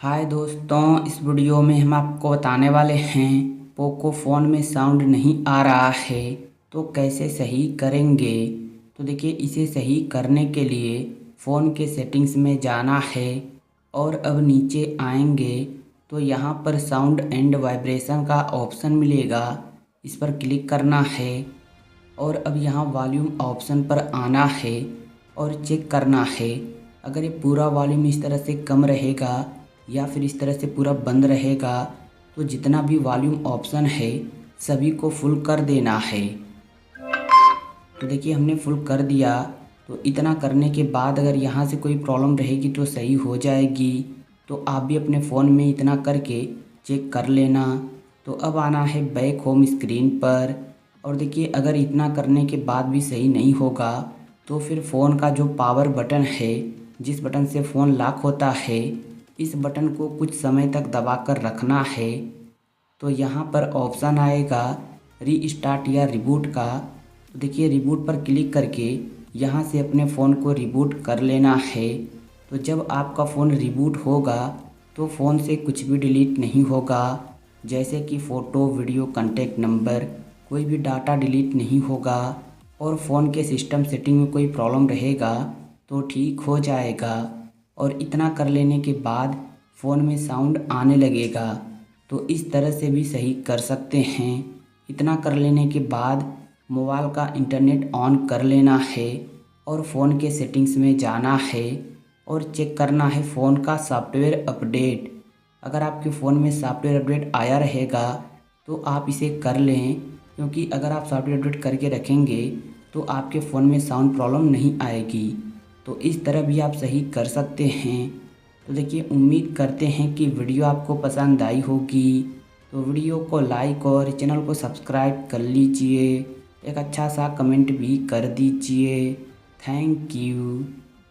हाय दोस्तों, इस वीडियो में हम आपको बताने वाले हैं पोको फ़ोन में साउंड नहीं आ रहा है तो कैसे सही करेंगे। तो देखिए, इसे सही करने के लिए फ़ोन के सेटिंग्स में जाना है और अब नीचे आएंगे तो यहाँ पर साउंड एंड वाइब्रेशन का ऑप्शन मिलेगा, इस पर क्लिक करना है और अब यहाँ वॉल्यूम ऑप्शन पर आना है और चेक करना है। अगर ये पूरा वॉल्यूम इस तरह से कम रहेगा या फिर इस तरह से पूरा बंद रहेगा तो जितना भी वॉल्यूम ऑप्शन है सभी को फुल कर देना है। तो देखिए, हमने फुल कर दिया। तो इतना करने के बाद अगर यहाँ से कोई प्रॉब्लम रहेगी तो सही हो जाएगी। तो आप भी अपने फ़ोन में इतना करके चेक कर लेना। तो अब आना है बैक होम स्क्रीन पर और देखिए, अगर इतना करने के बाद भी सही नहीं होगा तो फिर फ़ोन का जो पावर बटन है, जिस बटन से फ़ोन लॉक होता है, इस बटन को कुछ समय तक दबाकर रखना है। तो यहाँ पर ऑप्शन आएगा रीस्टार्ट या रिबूट का। तो देखिए, रिबूट पर क्लिक करके यहाँ से अपने फ़ोन को रिबूट कर लेना है। तो जब आपका फ़ोन रिबूट होगा तो फ़ोन से कुछ भी डिलीट नहीं होगा, जैसे कि फ़ोटो, वीडियो, कॉन्टैक्ट नंबर, कोई भी डाटा डिलीट नहीं होगा। और फ़ोन के सिस्टम सेटिंग में कोई प्रॉब्लम रहेगा तो ठीक हो जाएगा। और इतना कर लेने के बाद फ़ोन में साउंड आने लगेगा। तो इस तरह से भी सही कर सकते हैं। इतना कर लेने के बाद मोबाइल का इंटरनेट ऑन कर लेना है और फ़ोन के सेटिंग्स में जाना है और चेक करना है फ़ोन का सॉफ्टवेयर अपडेट। अगर आपके फ़ोन में सॉफ्टवेयर अपडेट आया रहेगा तो आप इसे कर लें, क्योंकि अगर आप सॉफ्टवेयर अपडेट करके रखेंगे तो आपके फ़ोन में साउंड प्रॉब्लम नहीं आएगी। तो इस तरह भी आप सही कर सकते हैं। तो देखिए, उम्मीद करते हैं कि वीडियो आपको पसंद आई होगी। तो वीडियो को लाइक और चैनल को सब्सक्राइब कर लीजिए। एक अच्छा सा कमेंट भी कर दीजिए। Thank you.